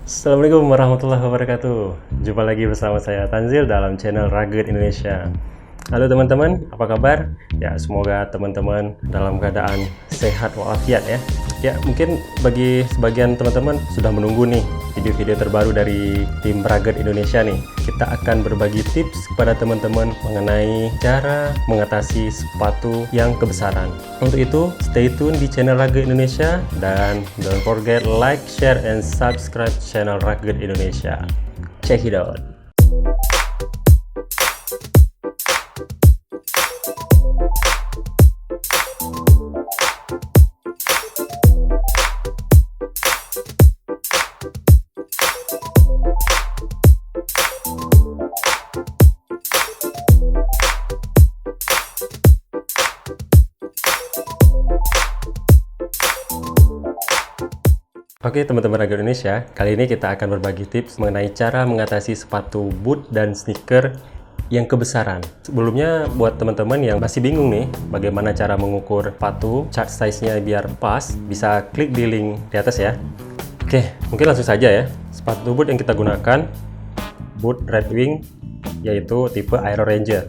Assalamualaikum warahmatullahi wabarakatuh. Jumpa lagi bersama saya Tanzil dalam channel Rugged Indonesia. Halo teman-teman, apa kabar? Ya, semoga teman-teman dalam keadaan sehat walafiat ya. Ya, mungkin bagi sebagian teman-teman sudah menunggu nih video-video terbaru dari tim Rugged Indonesia nih. Kita akan berbagi tips kepada teman-teman mengenai cara mengatasi sepatu yang kebesaran. Untuk itu, stay tune di channel Rugged Indonesia dan don't forget like, share, and subscribe channel Rugged Indonesia. Check it out. Oke teman-teman Rugged Indonesia, kali ini kita akan berbagi tips mengenai cara mengatasi sepatu boot dan sneaker yang kebesaran. Sebelumnya buat teman-teman yang masih bingung nih bagaimana cara mengukur sepatu, chart size-nya biar pas, bisa klik di link di atas ya. Oke, mungkin langsung saja ya. Sepatu boot yang kita gunakan boot Red Wing, yaitu tipe Aero Ranger.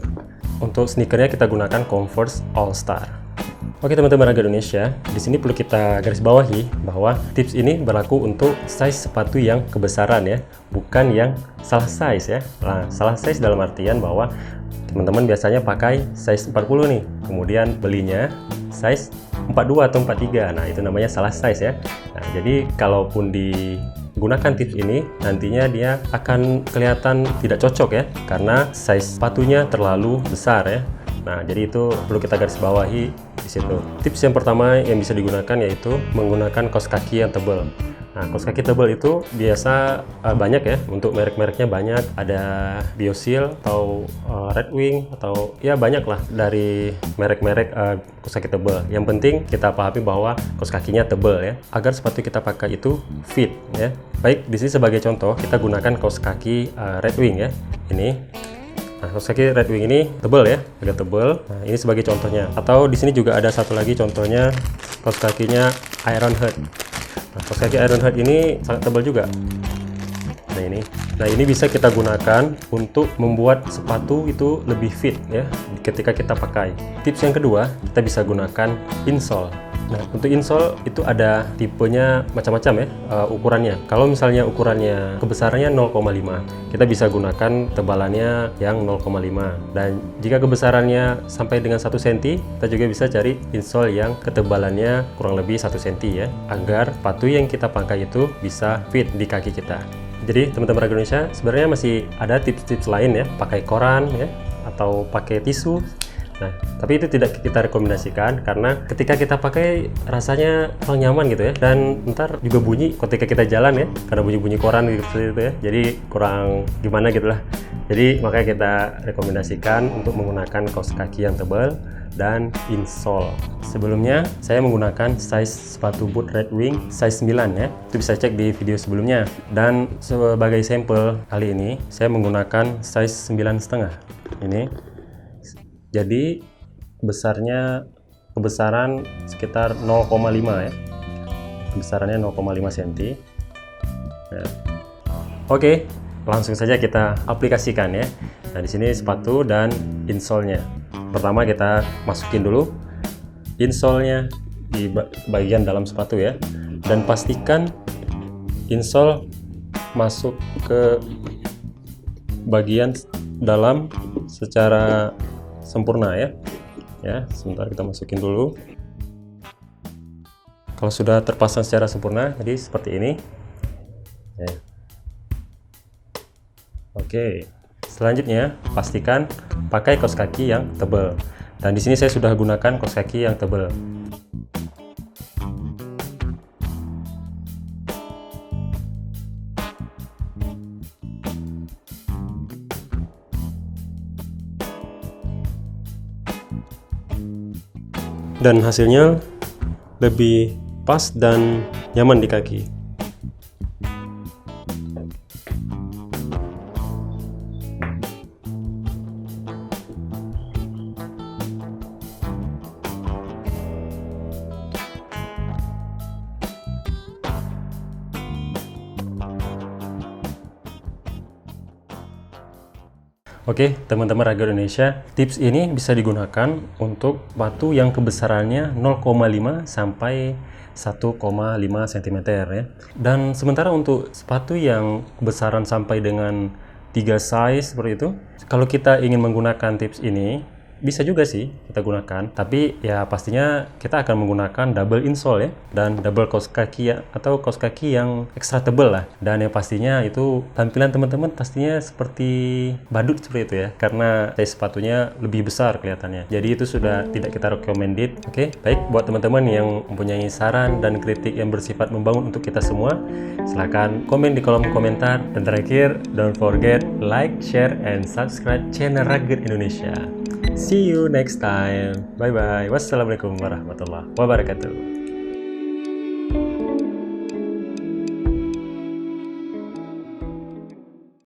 Untuk sneakernya kita gunakan Converse All Star. Oke teman-teman Rugged Indonesia, di sini perlu kita garis bawahi bahwa tips ini berlaku untuk size sepatu yang kebesaran ya, bukan yang salah size ya. Nah, salah size dalam artian bahwa teman-teman biasanya pakai size 40 nih, kemudian belinya size 42 atau 43. Nah, itu namanya salah size ya. Nah, jadi kalaupun digunakan tips ini, nantinya dia akan kelihatan tidak cocok ya, karena size sepatunya terlalu besar ya. Nah, jadi itu perlu kita garis bawahi di situ. Tips yang pertama yang bisa digunakan yaitu menggunakan kaos kaki yang tebal. Nah, kaos kaki tebal itu biasa banyak ya, untuk merek-mereknya banyak. Ada Biosil atau Red Wing atau ya banyak lah dari merek-merek kaos kaki tebal. Yang penting kita pahami bahwa kaos kakinya tebal ya, agar sepatu kita pakai itu fit ya. Baik, di sini sebagai contoh kita gunakan kaos kaki Red Wing ya. Ini. Nah, kaos kaki Red Wing ini tebal ya, agak tebal. Nah, ini sebagai contohnya. Atau di sini juga ada satu lagi contohnya, kaos kakinya Ironheart. Nah, kaos kaki Ironheart ini sangat tebal juga. Nah ini bisa kita gunakan untuk membuat sepatu itu lebih fit ya ketika kita pakai. Tips yang kedua, kita bisa gunakan insole. Nah, untuk insole itu ada tipenya macam-macam ya ukurannya. Kalau misalnya ukurannya kebesarannya 0,5, kita bisa gunakan tebalannya yang 0,5. Dan jika kebesarannya sampai dengan 1 cm, kita juga bisa cari insole yang ketebalannya kurang lebih 1 cm ya, agar sepatu yang kita pakai itu bisa fit di kaki kita. Jadi teman-teman Rugged Indonesia, sebenarnya masih ada tips-tips lain ya, pakai koran ya, atau pakai tisu. Nah, tapi itu tidak kita rekomendasikan karena ketika kita pakai rasanya kurang nyaman gitu ya, dan ntar juga bunyi ketika kita jalan ya, karena bunyi-bunyi koran gitu ya, jadi kurang gimana gitulah. Jadi makanya kita rekomendasikan untuk menggunakan kaos kaki yang tebal dan insole. Sebelumnya saya menggunakan size sepatu boot Red Wing size 9 ya, itu bisa cek di video sebelumnya. Dan sebagai sampel kali ini saya menggunakan size 9,5 ini. Jadi kebesaran sekitar 0,5 ya, kebesarannya 0,5 cm ya. Oke, langsung saja kita aplikasikan ya. Nah, di sini sepatu dan insole-nya. Pertama kita masukin dulu insole-nya di bagian dalam sepatu ya, dan pastikan insole masuk ke bagian dalam secara sempurna ya. Ya, sebentar kita masukin dulu. Kalau sudah terpasang secara sempurna, jadi seperti ini. Ya. Oke. Selanjutnya, pastikan pakai kaos kaki yang tebal. Dan di sini saya sudah gunakan kaos kaki yang tebal. Dan hasilnya lebih pas dan nyaman di kaki. Oke, teman-teman Raga Indonesia, tips ini bisa digunakan untuk sepatu yang kebesarannya 0,5 sampai 1,5 cm ya. Dan sementara untuk sepatu yang kebesaran sampai dengan 3 size seperti itu, kalau kita ingin menggunakan tips ini, bisa juga sih kita gunakan, tapi ya pastinya kita akan menggunakan double insole ya, dan double kaos kaki ya, atau kaos kaki yang ekstra tebal lah. Dan yang pastinya itu tampilan teman-teman pastinya seperti badut seperti itu ya, karena size sepatunya lebih besar kelihatannya. Jadi itu sudah tidak kita recommended. Oke, baik buat teman-teman yang mempunyai saran dan kritik yang bersifat membangun untuk kita semua, silahkan komen di kolom komentar. Dan terakhir, don't forget like, share, and subscribe channel Raga Indonesia. See you next time. Bye bye. Wassalamualaikum warahmatullahi wabarakatuh.